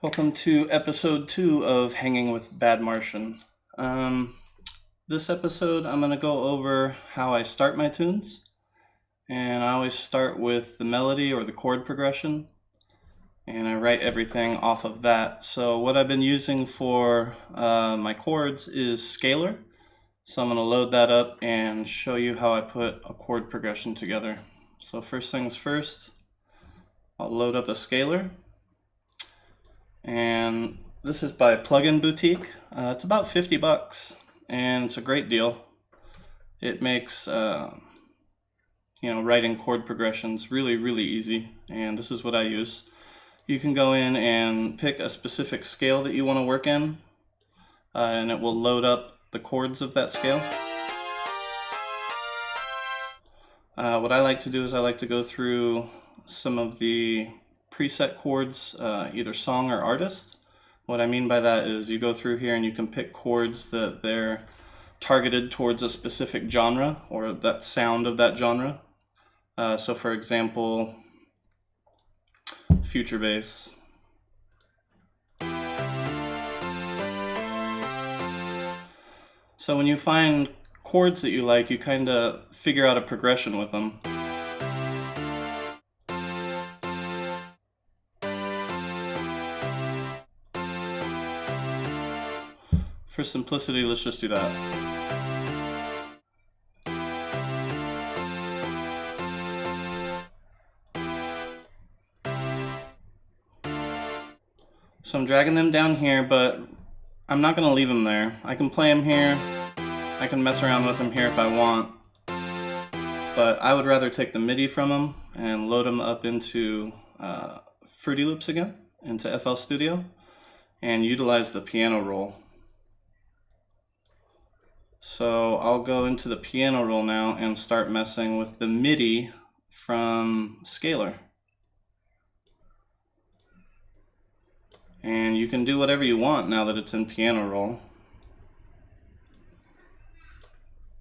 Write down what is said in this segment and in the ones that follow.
Welcome to episode 2 of Hanging with Bad Martian. This episode I'm going to go over how I start my tunes, and I always start with the melody or the chord progression, and I write everything off of that. So what I've been using for my chords is Scalar, so I'm going to load that up and show you how I put a chord progression together. So first things first, I'll load up a Scalar. And this is by Plugin Boutique. It's about $50 and it's a great deal. It makes writing chord progressions really easy, and this is what I use. You can go in and pick a specific scale that you want to work in, and it will load up the chords of that scale. What I like to do is I like to go through some of the preset chords, either song or artist. What I mean by that is you go through here and you can pick chords that they're targeted towards a specific genre or that sound of that genre. So for example, future bass. So when you find chords that you like, you kind of figure out a progression with them. For simplicity, let's just do that. So I'm dragging them down here, but I'm not going to leave them there. I can play them here. I can mess around with them here if I want. But I would rather take the MIDI from them and load them up into Fruity Loops again, into FL Studio, and utilize the piano roll. So I'll go into the piano roll now and start messing with the MIDI from Scalar. And you can do whatever you want now that it's in piano roll.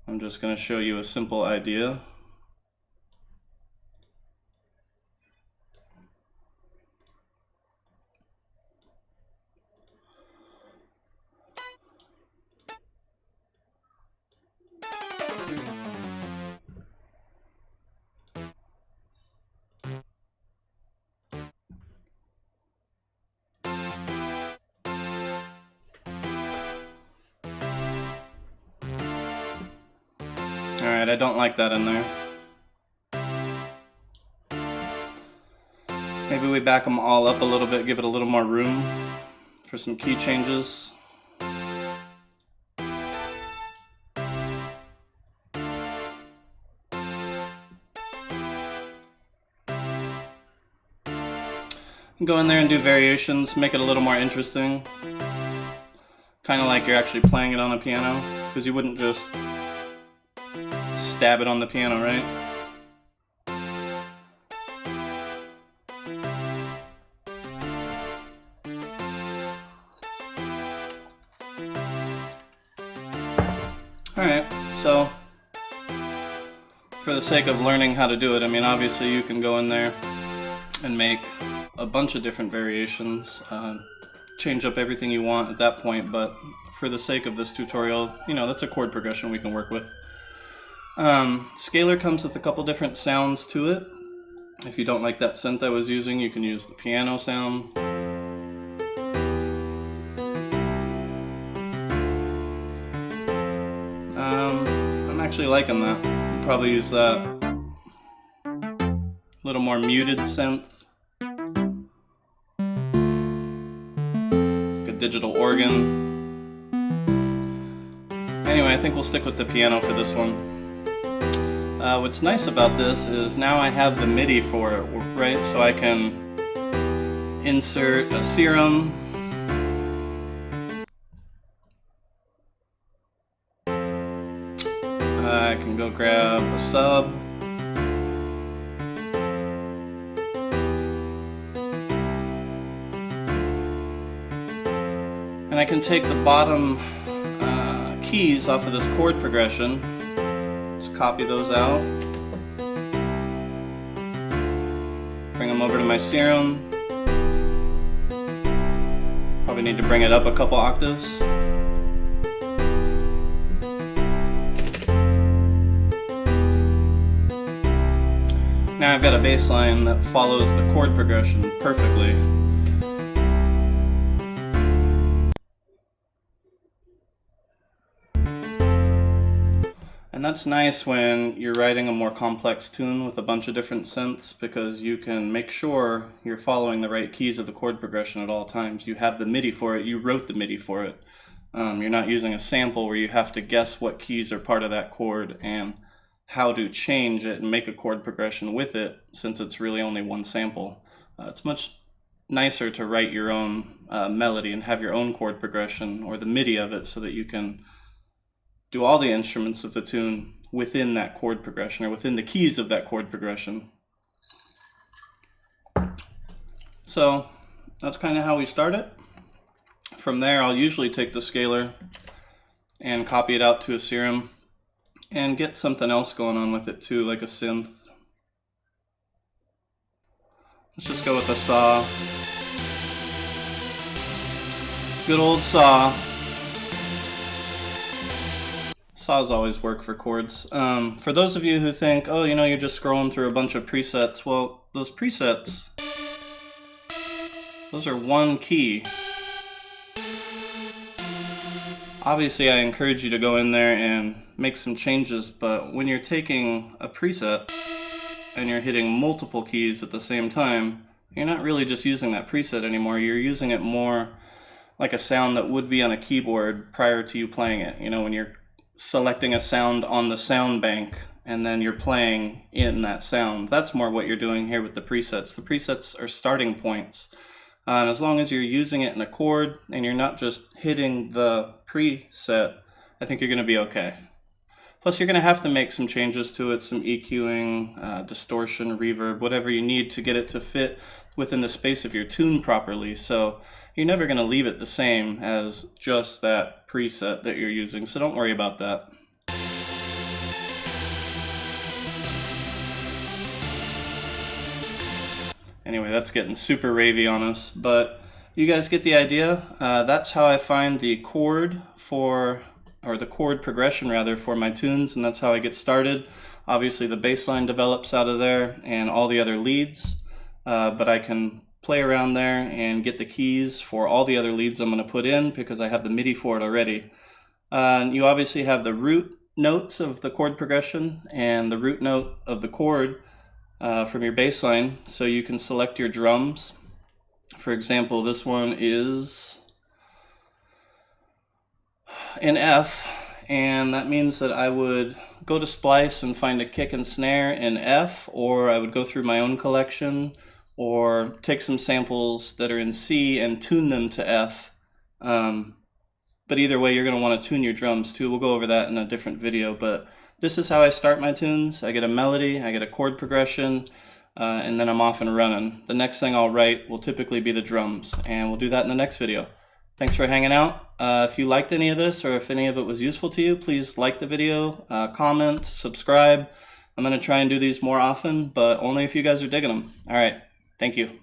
I'm just going to show you a simple idea. Alright, I don't like that in there. Maybe we back them all up a little bit, give it a little more room for some key changes. Go in there and do variations, make it a little more interesting. Kind of like you're actually playing it on a piano, because you wouldn't just stab it on the piano, right? Alright, so for the sake of learning how to do it, I mean, obviously you can go in there and make a bunch of different variations, change up everything you want at that point, but for the sake of this tutorial, that's a chord progression we can work with. Scalar comes with a couple different sounds to it. If you don't like that synth I was using, you can use the piano sound. I'm actually liking that. I'll probably use that. A little more muted synth. Like a digital organ. Anyway, I think we'll stick with the piano for this one. What's nice about this is now I have the MIDI for it, right? So I can insert a serum. I can go grab a sub. And I can take the bottom keys off of this chord progression. Just copy those out. Bring them over to my serum. Probably need to bring it up a couple octaves. Now I've got a bass line that follows the chord progression perfectly. And that's nice when you're writing a more complex tune with a bunch of different synths, because you can make sure you're following the right keys of the chord progression at all times. You have the MIDI for it, you wrote the MIDI for it. You're not using a sample where you have to guess what keys are part of that chord and how to change it and make a chord progression with it, since it's really only one sample. It's much nicer to write your own melody and have your own chord progression or the MIDI of it, so that you can do all the instruments of the tune within that chord progression, or within the keys of that chord progression. So that's kind of how we start it. From there, I'll usually take the scaler and copy it out to a serum and get something else going on with it too, like a synth. Let's just go with a saw. Good old saw. Saws always work for chords. For those of you who think, oh, you're just scrolling through a bunch of presets, well, those presets, those are one key. Obviously, I encourage you to go in there and make some changes, but when you're taking a preset and you're hitting multiple keys at the same time, you're not really just using that preset anymore. You're using it more like a sound that would be on a keyboard prior to you playing it. When you're selecting a sound on the sound bank and then you're playing in that sound. That's more what you're doing here with the presets. The presets are starting points. And as long as you're using it in a chord and you're not just hitting the preset, I think you're going to be okay. Plus, you're going to have to make some changes to it, some EQing, distortion, reverb, whatever you need to get it to fit within the space of your tune properly. So you're never going to leave it the same as just that preset that you're using, so don't worry about that. Anyway, that's getting super ravey on us, but you guys get the idea. That's how I find the chord the chord progression rather, for my tunes, and that's how I get started. Obviously the bass line develops out of there and all the other leads, but I can play around there and get the keys for all the other leads I'm going to put in, because I have the MIDI for it already. You obviously have the root notes of the chord progression and the root note of the chord from your bass line, so you can select your drums. For example, this one is in F, and that means that I would go to Splice and find a kick and snare in F, or I would go through my own collection or take some samples that are in C and tune them to F. But either way, you're going to want to tune your drums too. We'll go over that in a different video, but this is how I start my tunes. I get a melody, I get a chord progression, and then I'm off and running. The next thing I'll write will typically be the drums, and we'll do that in the next video. Thanks for hanging out. If you liked any of this, or if any of it was useful to you, please like the video, comment, subscribe. I'm going to try and do these more often, but only if you guys are digging them. All right. Thank you.